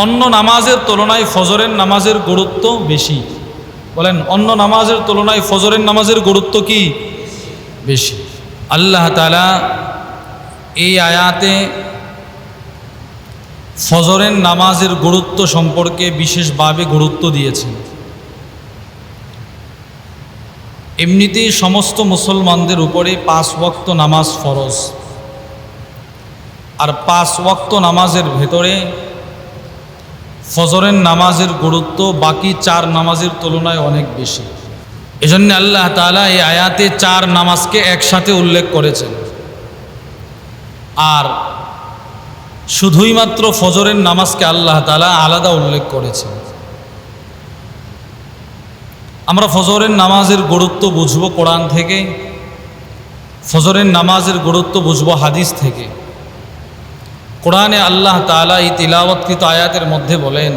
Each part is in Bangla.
অন্য নামাজের তুলনায় ফজরের নামাজের গুরুত্ব বেশি। বলেন, অন্য নামাজের তুলনায় ফজরের নামাজের গুরুত্ব কি বেশি? আল্লাহ তাআলা এই আয়াতে ফজরের নামাজের গুরুত্ব সম্পর্কে বিশেষভাবে গুরুত্ব দিয়েছেন। এমনিতেই সমস্ত মুসলমানদের উপরে 5 ওয়াক্ত নামাজ ফরজ, আর 5 ওয়াক্ত নামাজের ভেতরে ফজরের নামাজের গুরুত্ব বাকি 4 নামাজের তুলনায় অনেক বেশি। এজন্য আল্লাহ তাআলা এই আয়াতে 4 নামাজকে একসাথে উল্লেখ করেছেন, আর শুধুই মাত্র ফজরের নামাজকে আল্লাহ তাআলা আলাদা উল্লেখ করেছেন। আমরা ফজরের নামাজের গুরুত্ব বুঝবো কোরআন থেকে, ফজরের নামাজের গুরুত্ব বুঝবো হাদিস থেকে। কোরআনে আল্লাহ তাআলা এই তিলাওয়াতকৃত আয়াতের মধ্যে বলেন,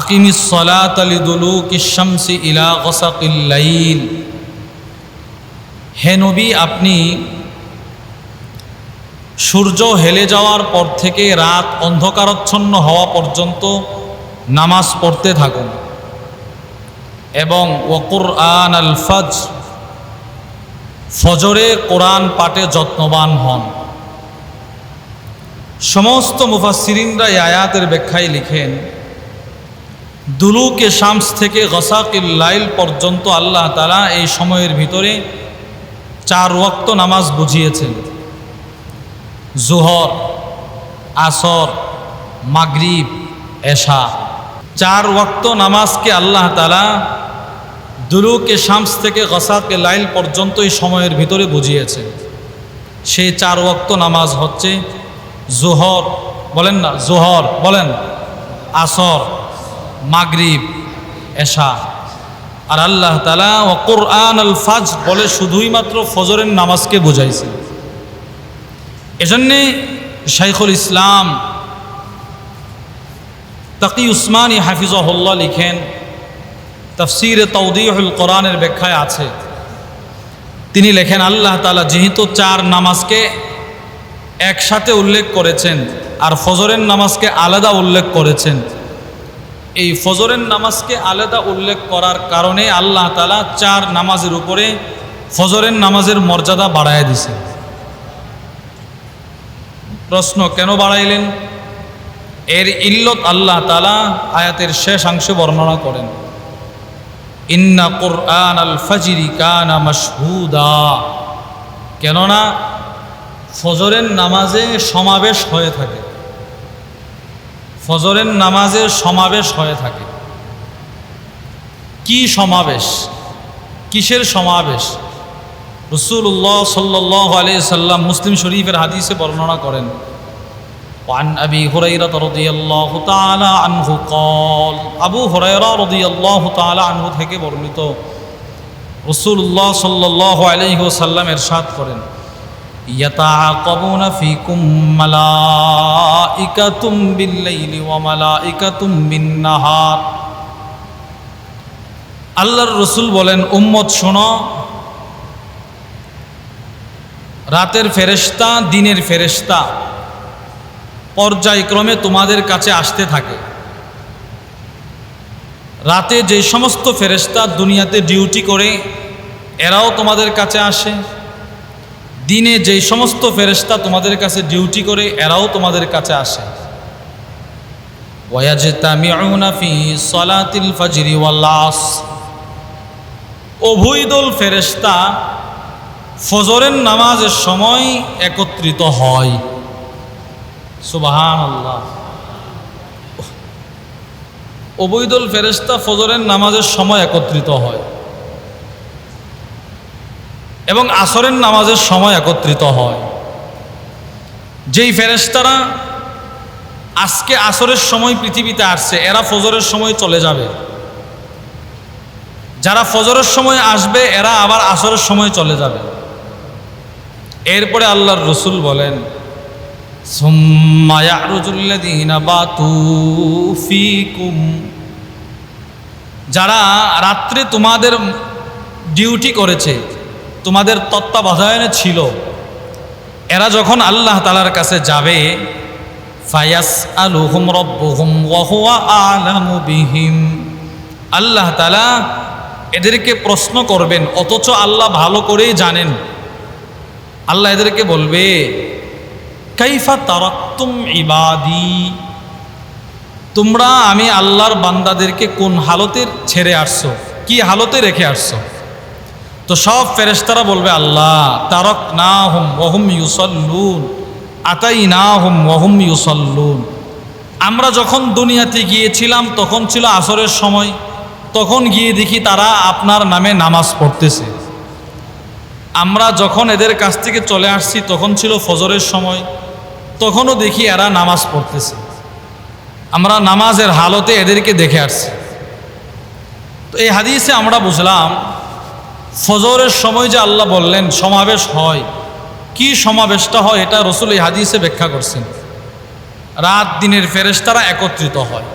আকিমিস সালাতা লিদুলুকিশ শামসি ইলা গাসাকিল লাইল। হে নবী, আপনি সূর্য হেলে যাওয়ার পর থেকে রাত অন্ধকারাচ্ছন্ন হওয়া পর্যন্ত নামাজ পড়তে থাকুন, এবং ওয়া কুরআন আল ফজর, ফজরে কোরআন পাঠে যত্নবান হন। সমস্ত মুফাসসিরিনরা এই আয়াতের ব্যাখ্যায় লিখেন, দুলুকে শামস থেকে গাসাকিল লাইল পর্যন্ত আল্লাহ তাআলা এই সময়ের ভিতরে 4 ওয়াক্ত নামাজ বুঝিয়েছেন। জোহর, আসর, মাগরিব, এশা, 4 ওয়াক্ত নামাজকে আল্লাহ তাআলা দুলুকে শামস থেকে গাসাকে লাইল পর্যন্ত এই সময়ের ভিতরে বুঝিয়েছেন। সেই 4 ওয়াক্ত নামাজ হচ্ছে জোহর, বলেন না জোহর, বলেন আসর, মাগরিব, এশা। আর আল্লাহ তাআলা ওয়া কুরআন আল ফজর বলে শুধুই মাত্র ফজরের নামাজকে বুঝাইছেন। এজন্যে শাইখুল ইসলাম তাকি উসমানী হাফিজাহুল্লাহ লিখেন, তাফসীরে তাওদীহুল কোরআনের ব্যাখ্যায় আছে, তিনি লেখেন, আল্লাহ তাআলা যেহেতু 4 নামাজকে একসাথে উল্লেখ করেছেন আর ফজরের নামাজকে আলাদা উল্লেখ করেছেন, এই ফজরের নামাজকে আলাদা উল্লেখ করার কারণে আল্লাহ তাআলা 4 নামাজের উপরে ফজরের নামাজের মর্যাদা বাড়ায় দিয়েছেন। প্রশ্ন, কেন বাড়াইলেন? এর ইল্লত আল্লাহ তাআলা আয়াতের শেষাংশে বর্ণনা করেন, ইন্না কুরআন আল ফজরি কানা মাশহুদা। কেননা ফজরের নামাজে সমাবেশ হয়ে থাকে, ফজরের নামাজে সমাবেশ হয়ে থাকে। কি সমাবেশ? কিসের সমাবেশ? রাসূলুল্লাহ সাল্লাল্লাহু আলাইহি সাল্লাম মুসলিম শরীফের হাদিসে বর্ণনা করেন, ওয়ান আবি হুরায়রা রাদিয়াল্লাহু তাআলা আনহু قال, আবু হুরায়রা রাদিয়াল্লাহু তাআলা আনহু থেকে বর্ণিত, রাসূলুল্লাহ সাল্লাল্লাহু আলাইহি ওয়াসাল্লাম ইরশাদ করেন, ইয়াতাআকাবুনা ফীকুম মালাইকাতুম বিল-লাইলি ওয়া মালাইকাতুম বিন-নাহার। আল্লাহর রাসূল বলেন, উম্মত শোনো, রাতের ফেরেশতা দিনের ফেরেশতা পর্যায়ক্রমে তোমাদের কাছে আসতে থাকে। রাতে যে সমস্ত ফেরেশতা দুনিয়াতে ডিউটি করে এরাও তোমাদের কাছে আসে, দিনে যে সমস্ত ফেরেশতা তোমাদের কাছে ডিউটি করে এরাও তোমাদের কাছে আসে। ওয়ায়াজতামিউনা ফি সালাতিল ফজরি ওয়াল আসর। উভয় দল ফেরেশতা ফজরের নামাজের সময় একত্রিত হয়। সুবহানাল্লাহ। উভয় দল ফেরেশতা ফজরের নামাজের সময় একত্রিত হয় এবং আসরের নামাজের সময় একত্রিত হয়। যেই ফেরেশতারা আজকে আসরের সময় পৃথিবীতে আসছে এরা ফজরের সময় চলে যাবে, যারা ফজরের সময় আসবে এরা আবার আসরের সময় চলে যাবে। এরপরে আল্লাহর রাসূল বলেন, সুম্মা ইয়ারজুল্লাযীনা বাতু ফীকুম, যারা রাত্রে তোমাদের ডিউটি করেছে, তোমাদের তত্ত্বাবধানে ছিল, এরা যখন আল্লাহ তাআলার কাছে যাবে, ফায়াসআলুহুম রাব্বুহুম ওয়া হুয়া আ'লামু বিহিম। আল্লাহ তাআলা এদেরকে প্রশ্ন করবেন, অথচ আল্লাহ ভালো করেই জানেন। আল্লাহ এদেরকে বলবে, কাইফা তারাকতুম ইবাদি, তোমরা আমি আল্লাহর বান্দাদেরকে কোন হালতে ছেড়ে আসছো, কি হালতে রেখে আসছো? তো সব ফেরেশতারা বলবে, আল্লাহ তারাকনাহুম ওয়া হুম ইউসাল্লুন আতাইনাহুম ওয়া হুম ইউসাল্লুন। আমরা যখন দুনিয়াতে গিয়েছিলাম তখন ছিল আসরের সময়, তখন গিয়ে দেখি তারা আপনার নামে নামাজ পড়তেছে। আমরা যখন এদের কাছ থেকে চলে আসছি তখন ছিল ফজরের সময়, তখনও দেখি এরা নামাজ পড়তেছে। আমরা নামাজের হালতে এদেরকে দেখে আসছি। তো এই হাদিসে আমরা বুঝলাম ফজরের সময় যে আল্লাহ বললেন সমাবেশ হয়, কি সমাবেশটা হয় এটা রসুল এই হাদিসে ব্যাখ্যা করছেন। রাত দিনের ফেরেশতারা একত্রিত হয়।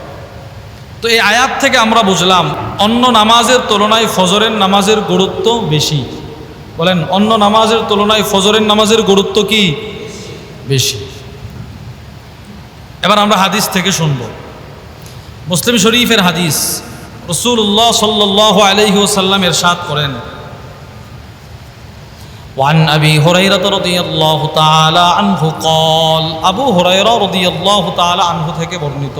তো এই আয়াত থেকে আমরা বুঝলাম অন্য নামাজের তুলনায় ফজরের নামাজের গুরুত্ব বেশি। বলেন, অন্য নামাজের তুলনায় ফজরের নামাজের গুরুত্ব কি বেশি? এবার আমরা হাদিস থেকে শুনব। মুসলিম শরীফের হাদিস, রাসূলুল্লাহ সাল্লাল্লাহু আলাইহি ওয়াসাল্লাম ইরশাদ করেন, وعن أبي هريرة رضي الله تعالى عنه قال, আবু হুরায়রা রাদিয়াল্লাহু তাআলা আনহু থেকে বর্ণিত,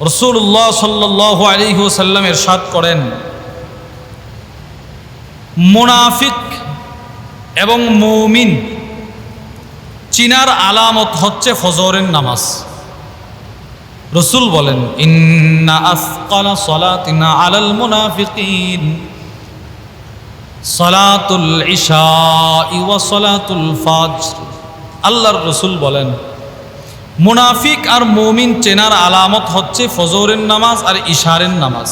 রাসূলুল্লাহ সাল্লাল্লাহু আলাইহি ওয়াসাল্লাম ইরশাদ করেন, মুনাফিক এবং মুমিন চিনার আলামত হচ্ছে ফজরের নামাজ। রাসূল বলেন, ইন্না আসকালা সালাতিনা আলাল মুনাফিকিন সালাতুল ইশা ওয়া সালাতুল ফাজর। আল্লাহর রাসূল বলেন, মুনাফিক আর মুমিন চেনার আলামত হচ্ছে ফজরের নামাজ আর ইশারের নামাজ।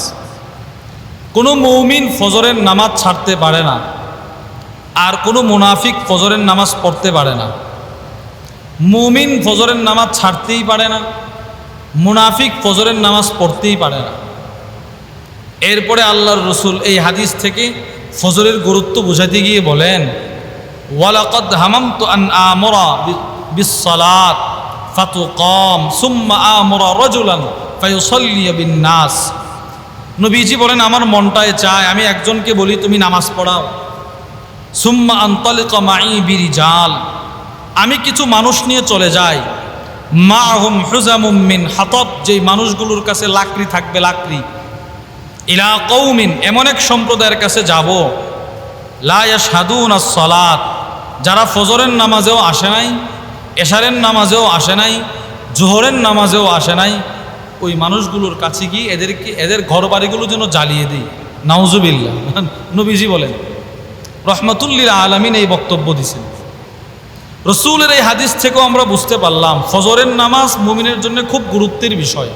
কোনো মুমিন ফজরের নামাজ ছাড়তে পারে না, আর কোনো মুনাফিক ফজরের নামাজ পড়তে পারে না। মুমিন ফজরের নামাজ ছাড়তেই পারে না, মুনাফিক ফজরের নামাজ পড়তেই পারে না। এরপরে আল্লাহর রাসূল এই হাদিস থেকে ফজরের গুরুত্ব বুঝাতে গিয়ে বলেন, ওয়ালাকাদ হামামতু আন আমরা বিস-সালাত ফাতুকাম সুম্মা আমরা রাজুলান ফায়ুসাল্লি বিন-নাস। নবীজি বলেন, আমার মনটায় চায় আমি একজনকে বলি তুমি নামাজ পড়াও, সুম্মা আনতালিকা মাই বিরিজাল, আমি কিছু মানুষ নিয়ে চলে যাই, মাহুম হুজামুম মিন হাতাব, যেই মানুষগুলোর কাছে লাকড়ি থাকবে, লাকড়ি, ইলা কওমিন, এমন এক সম্প্রদায়ের কাছে যাব, লা ইয়াশহাদুনা আস-সালাত, যারা ফজরের নামাজেও আসে নাই, এশারের নামাজেও আসে নাই, জোহরের নামাজেও আসে নাই। ওই মানুষগুলোর কাছে গিয়ে এদের ঘর বাড়িগুলো যেন জ্বালিয়ে দিই। নাউজুবিল্লাহ। নবীজি বলেন, রহমাতুল লিল আলামিন এই বক্তব্য দিয়েছেন। রসুলের এই হাদিস থেকেও আমরা বুঝতে পারলাম ফজরের নামাজ মুমিনের জন্য খুব গুরুত্বের বিষয়।